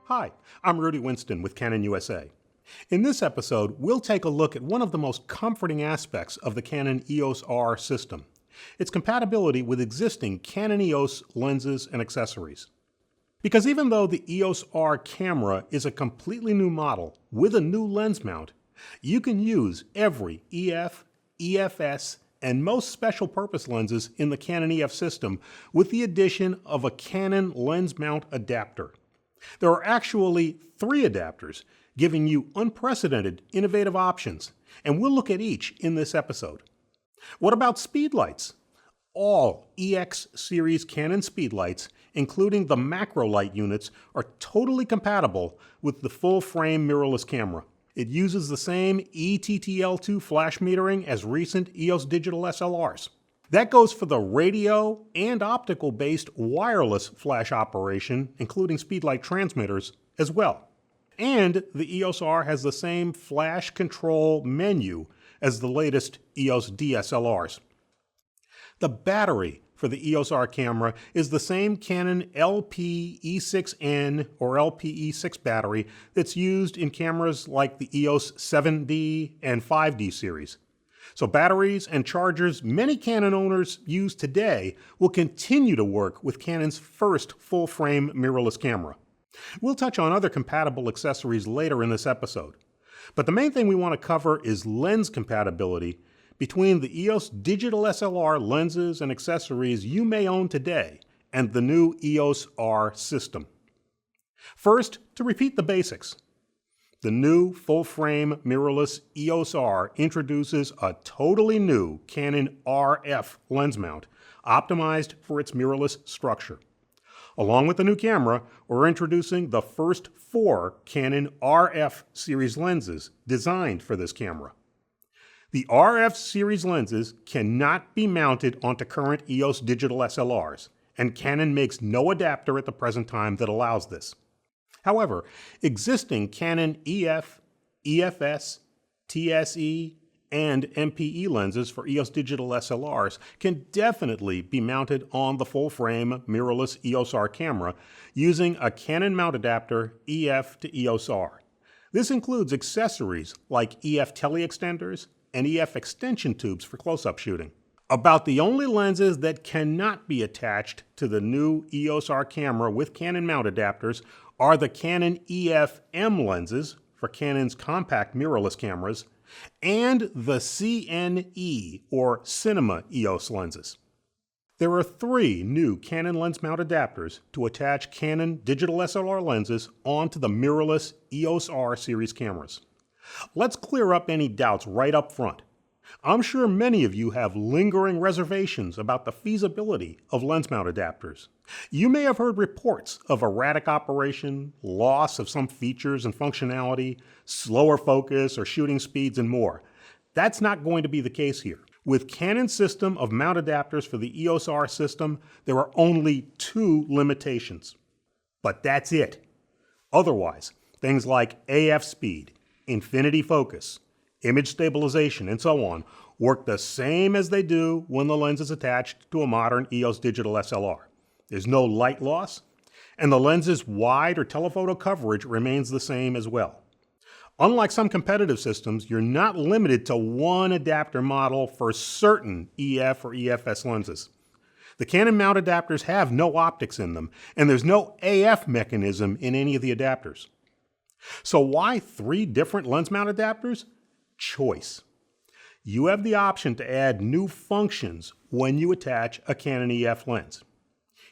Hi, I'm Rudy Winston with Canon USA. In this episode, we'll take a look at one of the most comforting aspects of the Canon EOS R system, its compatibility with existing Canon EOS lenses and accessories. Because even though the EOS R camera is a completely new model with a new lens mount, you can use every EF, EFS, and most special purpose lenses in the Canon EF system with the addition of a Canon lens mount adapter. There are actually 3 adapters, giving you unprecedented, innovative options, and we'll look at each in this episode. What about Speedlites? All EX series Canon Speedlights, including the macro light units, are totally compatible with the full-frame mirrorless camera. It uses the same ETTL2 flash metering as recent EOS digital SLRs. That goes for the radio and optical-based wireless flash operation, including Speedlight transmitters, as well. And the EOS R has the same flash control menu as the latest EOS DSLRs. The battery for the EOS R camera is the same Canon LP-E6N or LP-E6 battery that's used in cameras like the EOS 7D and 5D series. So batteries and chargers many Canon owners use today will continue to work with Canon's first full-frame mirrorless camera. We'll touch on other compatible accessories later in this episode. But the main thing we want to cover is lens compatibility between the EOS digital SLR lenses and accessories you may own today and the new EOS R system. First, to repeat the basics. The new full-frame mirrorless EOS R introduces a totally new Canon RF lens mount, optimized for its mirrorless structure. Along with the new camera, we're introducing the first 4 Canon RF series lenses designed for this camera. The RF series lenses cannot be mounted onto current EOS digital SLRs, and Canon makes no adapter at the present time that allows this. However, existing Canon EF, EFS, TSE, and MPE lenses for EOS digital SLRs can definitely be mounted on the full-frame mirrorless EOS R camera using a Canon mount adapter EF to EOS R. This includes accessories like EF teleextenders and EF extension tubes for close-up shooting. About the only lenses that cannot be attached to the new EOS R camera with Canon mount adapters are the Canon EF-M lenses for Canon's compact mirrorless cameras and the CNE or Cinema EOS lenses. There are 3 new Canon lens mount adapters to attach Canon digital SLR lenses onto the mirrorless EOS R series cameras. Let's clear up any doubts right up front. I'm sure many of you have lingering reservations about the feasibility of lens mount adapters. You may have heard reports of erratic operation, loss of some features and functionality, slower focus or shooting speeds, and more. That's not going to be the case here. With Canon's system of mount adapters for the EOS R system, there are only 2 limitations. But that's it. Otherwise, things like AF speed, infinity focus, image stabilization, and so on work the same as they do when the lens is attached to a modern EOS digital SLR. There's no light loss, and the lens's wide or telephoto coverage remains the same as well. Unlike some competitive systems, you're not limited to one adapter model for certain EF or EFS lenses. The Canon mount adapters have no optics in them, and there's no AF mechanism in any of the adapters. So why 3 different lens mount adapters? Choice. You have the option to add new functions when you attach a Canon EF lens.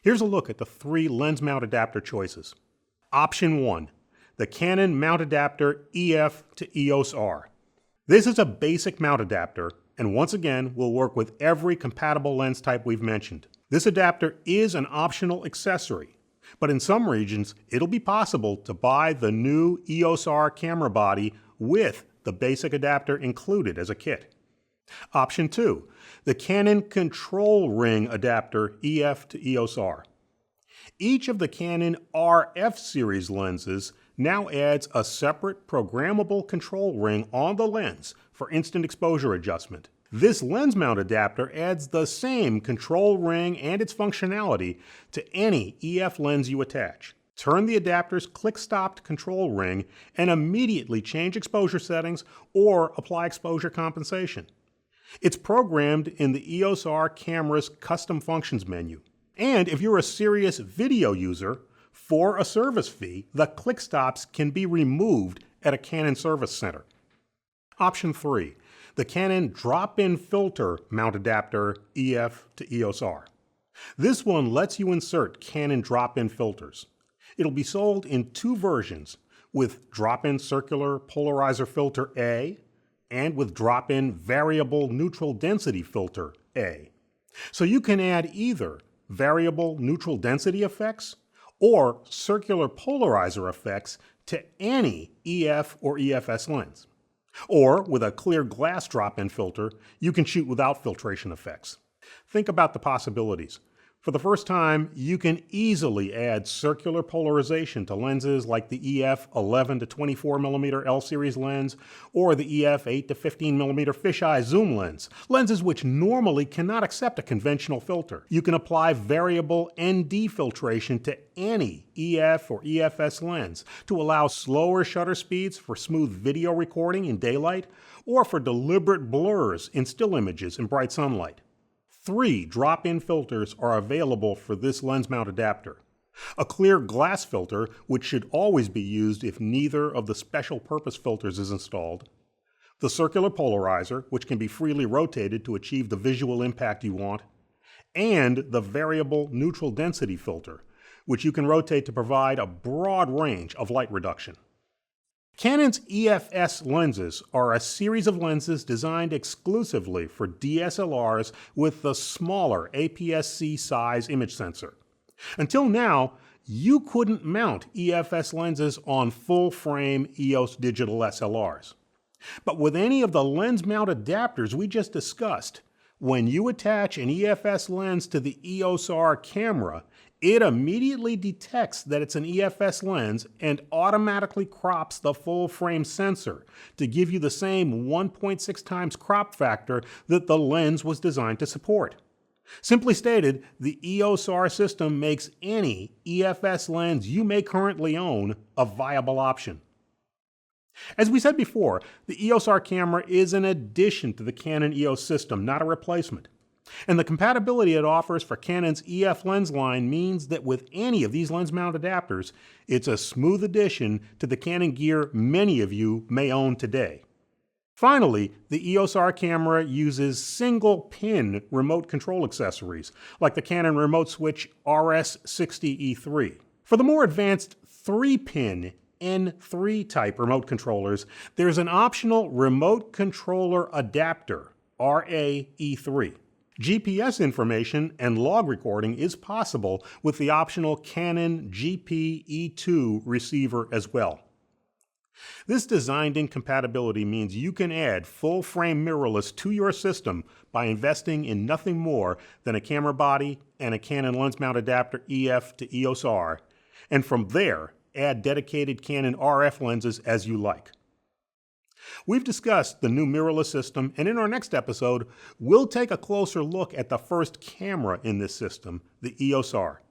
Here's a look at the 3 lens mount adapter choices. Option 1, the Canon mount adapter EF to EOS R. This is a basic mount adapter, and once again will work with every compatible lens type we've mentioned. This adapter is an optional accessory, but in some regions it'll be possible to buy the new EOS R camera body with the basic adapter included as a kit. Option 2, the Canon control ring adapter EF to EOS R. Each of the Canon RF series lenses now adds a separate programmable control ring on the lens for instant exposure adjustment. This lens mount adapter adds the same control ring and its functionality to any EF lens you attach. Turn the adapter's click-stopped control ring and immediately change exposure settings or apply exposure compensation. It's programmed in the EOS R camera's custom functions menu. And if you're a serious video user, for a service fee, the click stops can be removed at a Canon service center. Option 3, the Canon drop-in filter mount adapter EF to EOS R. This one lets you insert Canon drop-in filters. It'll be sold in 2 versions, with drop-in circular polarizer filter A and with drop-in variable neutral density filter A. So you can add either variable neutral density effects or circular polarizer effects to any EF or EFS lens. Or with a clear glass drop-in filter, you can shoot without filtration effects. Think about the possibilities. For the first time, you can easily add circular polarization to lenses like the EF 11 to 24mm L-series lens or the EF 8 to 15mm fisheye zoom lens, lenses which normally cannot accept a conventional filter. You can apply variable ND filtration to any EF or EFS lens to allow slower shutter speeds for smooth video recording in daylight or for deliberate blurs in still images in bright sunlight. 3 drop-in filters are available for this lens mount adapter. A clear glass filter, which should always be used if neither of the special purpose filters is installed. The circular polarizer, which can be freely rotated to achieve the visual impact you want. And the variable neutral density filter, which you can rotate to provide a broad range of light reduction. Canon's EFS lenses are a series of lenses designed exclusively for DSLRs with the smaller APS-C size image sensor. Until now, you couldn't mount EFS lenses on full-frame EOS digital SLRs. But with any of the lens mount adapters we just discussed, when you attach an EFS lens to the EOS R camera, it immediately detects that it's an EFS lens and automatically crops the full-frame sensor to give you the same 1.6 times crop factor that the lens was designed to support. Simply stated, the EOS R system makes any EFS lens you may currently own a viable option. As we said before, the EOS R camera is an addition to the Canon EOS system, not a replacement. And the compatibility it offers for Canon's EF lens line means that with any of these lens mount adapters, it's a smooth addition to the Canon gear many of you may own today. Finally, the EOS R camera uses single-pin remote control accessories, like the Canon Remote Switch RS60E3. For the more advanced 3-pin N3 type remote controllers, there's an optional remote controller adapter, RAE3. GPS information and log recording is possible with the optional Canon GP-E2 receiver as well. This designed-in compatibility means you can add full-frame mirrorless to your system by investing in nothing more than a camera body and a Canon lens mount adapter EF to EOS R, and from there, add dedicated Canon RF lenses as you like. We've discussed the new mirrorless system, and in our next episode, we'll take a closer look at the first camera in this system, the EOS R.